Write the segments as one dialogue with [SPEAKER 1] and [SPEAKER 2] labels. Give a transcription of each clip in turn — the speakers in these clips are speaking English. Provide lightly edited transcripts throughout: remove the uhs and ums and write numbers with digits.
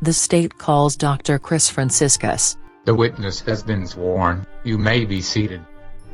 [SPEAKER 1] The state calls Dr. Chris Franciscus.
[SPEAKER 2] The witness has been sworn. You may be seated.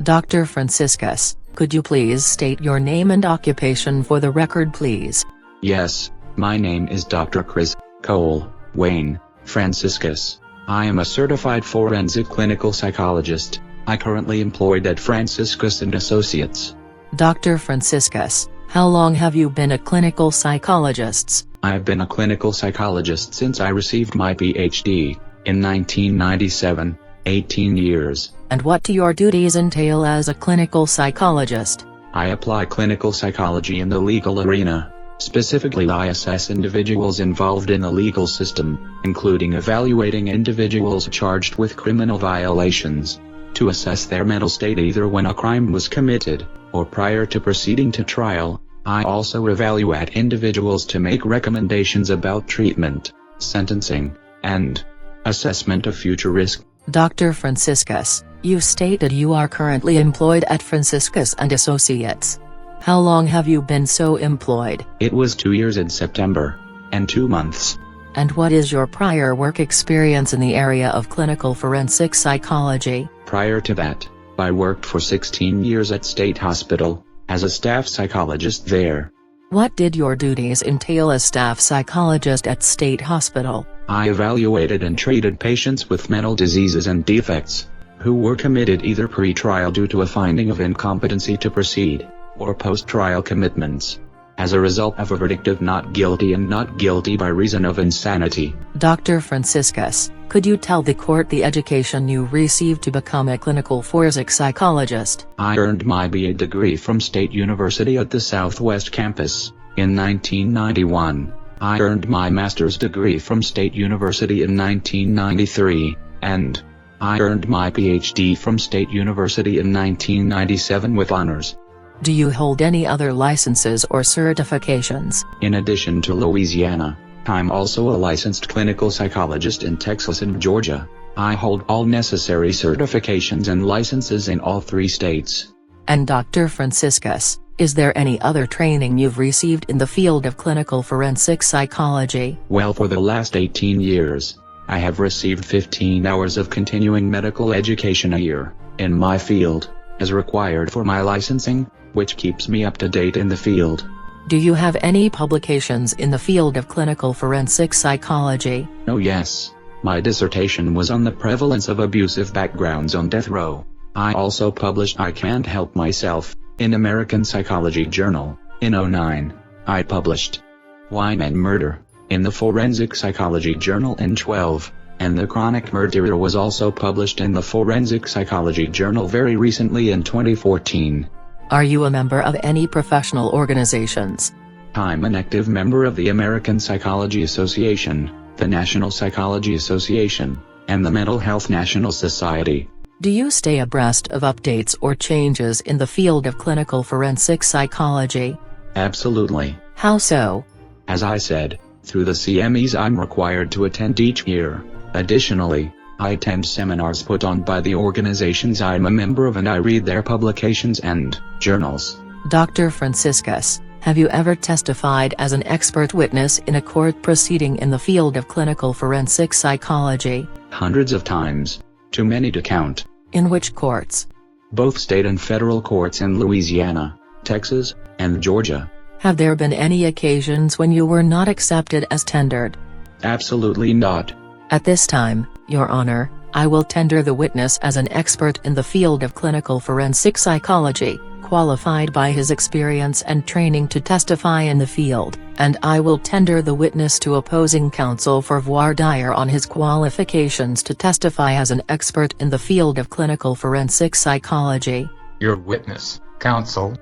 [SPEAKER 1] Dr. Franciscus, could you please state your name and occupation for the record, please?
[SPEAKER 3] Yes, my name is Dr. Chris Cole Wayne Franciscus. I am a certified forensic clinical psychologist. I currently employed at Franciscus and Associates.
[SPEAKER 1] Dr. Franciscus, how long have you been a clinical psychologist?
[SPEAKER 3] I have been a clinical psychologist since I received my PhD in 1997, 18 years.
[SPEAKER 1] And what do your duties entail as a clinical psychologist?
[SPEAKER 3] I apply clinical psychology in the legal arena. Specifically, I assess individuals involved in the legal system, including evaluating individuals charged with criminal violations, to assess their mental state either when a crime was committed, or prior to proceeding to trial. I also evaluate individuals to make recommendations about treatment, sentencing, and assessment of future risk.
[SPEAKER 1] Dr. Franciscus, you stated you are currently employed at Franciscus and Associates. How long have you been so employed?
[SPEAKER 3] It was 2 years in September, and 2 months.
[SPEAKER 1] And what is your prior work experience in the area of clinical forensic psychology?
[SPEAKER 3] Prior to that, I worked for 16 years at State Hospital, as a staff psychologist there.
[SPEAKER 1] What did your duties entail as staff psychologist at State Hospital?
[SPEAKER 3] I evaluated and treated patients with mental diseases and defects, who were committed either pre-trial due to a finding of incompetency to proceed, or post-trial commitments, as a result of a verdict of not guilty and not guilty by reason of insanity.
[SPEAKER 1] Dr. Franciscus, could you tell the court the education you received to become a clinical forensic psychologist?
[SPEAKER 3] I earned my BA degree from State University at the Southwest Campus in 1991. I earned my master's degree from State University in 1993, and I earned my PhD from State University in 1997 with honors.
[SPEAKER 1] Do you hold any other licenses or certifications?
[SPEAKER 3] In addition to Louisiana, I'm also a licensed clinical psychologist in Texas and Georgia. I hold all necessary certifications and licenses in all 3 states.
[SPEAKER 1] And Dr. Franciscus, is there any other training you've received in the field of clinical forensic psychology?
[SPEAKER 3] Well, for the last 18 years, I have received 15 hours of continuing medical education a year, in my field, as required for my licensing, which keeps me up to date in the field.
[SPEAKER 1] Do you have any publications in the field of clinical forensic psychology?
[SPEAKER 3] Oh yes. My dissertation was on the prevalence of abusive backgrounds on death row. I also published I Can't Help Myself, in American Psychology Journal, in 2009. I published Why Men Murder, in the Forensic Psychology Journal in 2012, and The Chronic Murderer was also published in the Forensic Psychology Journal very recently in 2014.
[SPEAKER 1] Are you a member of any professional organizations?
[SPEAKER 3] I'm an active member of the American Psychology Association, the National Psychology Association, and the Mental Health National Society.
[SPEAKER 1] Do you stay abreast of updates or changes in the field of clinical forensic psychology?
[SPEAKER 3] Absolutely.
[SPEAKER 1] How so?
[SPEAKER 3] As I said, through the CMEs I'm required to attend each year. Additionally, I attend seminars put on by the organizations I'm a member of and I read their publications and journals.
[SPEAKER 1] Dr. Franciscus, have you ever testified as an expert witness in a court proceeding in the field of clinical forensic psychology?
[SPEAKER 3] Hundreds of times. Too many to count.
[SPEAKER 1] In which courts?
[SPEAKER 3] Both state and federal courts in Louisiana, Texas, and Georgia.
[SPEAKER 1] Have there been any occasions when you were not accepted as tendered?
[SPEAKER 3] Absolutely not.
[SPEAKER 1] At this time, Your Honor, I will tender the witness as an expert in the field of clinical forensic psychology, qualified by his experience and training to testify in the field, and I will tender the witness to opposing counsel for voir dire on his qualifications to testify as an expert in the field of clinical forensic psychology.
[SPEAKER 2] Your witness, counsel.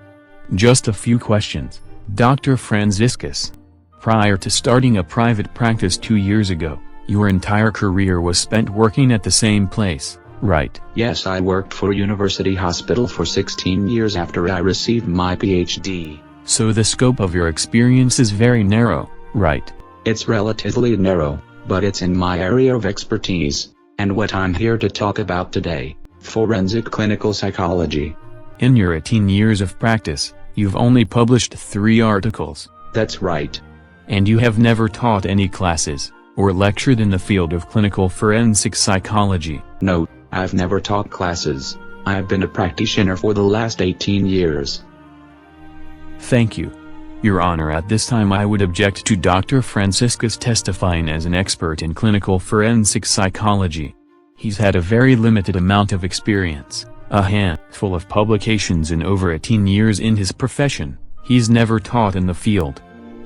[SPEAKER 4] Just a few questions. Dr. Franciscus. Prior to starting a private practice 2 years ago, your entire career was spent working at the same place, right?
[SPEAKER 3] Yes, I worked for University Hospital for 16 years after I received my PhD.
[SPEAKER 4] So the scope of your experience is very narrow, right?
[SPEAKER 3] It's relatively narrow, but it's in my area of expertise, and what I'm here to talk about today, forensic clinical psychology.
[SPEAKER 4] In your 18 years of practice, you've only published 3 articles.
[SPEAKER 3] That's right.
[SPEAKER 4] And you have never taught any classes. or lectured in the field of clinical forensic psychology?
[SPEAKER 3] Note, I've never taught classes. I have been a practitioner for the last 18 years.
[SPEAKER 4] Thank you. Your Honor, at this time I would object to Dr. Franciscus testifying as an expert in clinical forensic psychology. He's had a very limited amount of experience, a handful of publications and over 18 years in his profession. He's never taught in the field.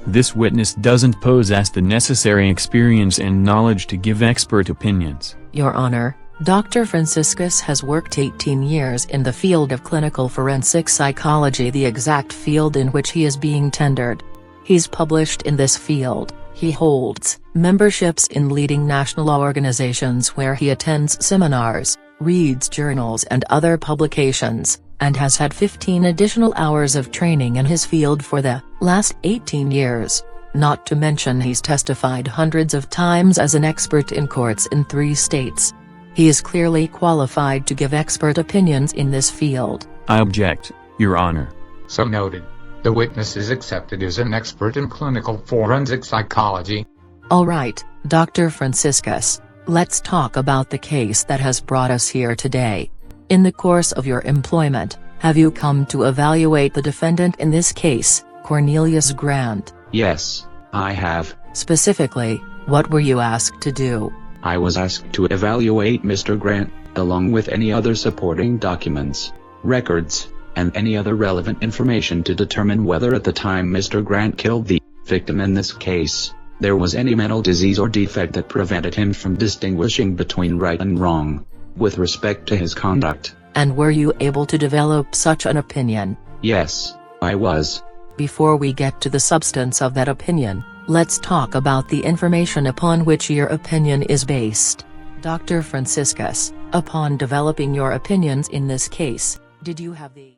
[SPEAKER 4] This witness doesn't possess the necessary experience and knowledge to give expert opinions.
[SPEAKER 1] Your Honor, Dr. Franciscus has worked 18 years in the field of clinical forensic psychology, the exact field in which he is being tendered. He's published in this field. He holds memberships in leading national organizations where he attends seminars, reads journals and other publications, and has had 15 additional hours of training in his field for the last 18 years. Not to mention he's testified hundreds of times as an expert in courts in 3 states. He is clearly qualified to give expert opinions in this field.
[SPEAKER 4] I object, Your Honor.
[SPEAKER 2] So noted. The witness is accepted as an expert in clinical forensic psychology.
[SPEAKER 1] Alright, Dr. Franciscus, let's talk about the case that has brought us here today. In the course of your employment, have you come to evaluate the defendant in this case, Cornelius Grant?
[SPEAKER 3] Yes, I have.
[SPEAKER 1] Specifically, what were you asked to do?
[SPEAKER 3] I was asked to evaluate Mr. Grant, along with any other supporting documents, records, and any other relevant information to determine whether at the time Mr. Grant killed the victim in this case, there was any mental disease or defect that prevented him from distinguishing between right and wrong, with respect to his conduct.
[SPEAKER 1] And were you able to develop such an opinion?
[SPEAKER 3] Yes, I was.
[SPEAKER 1] Before we get to the substance of that opinion, let's talk about the information upon which your opinion is based. Dr. Franciscus, upon developing your opinions in this case, did you have the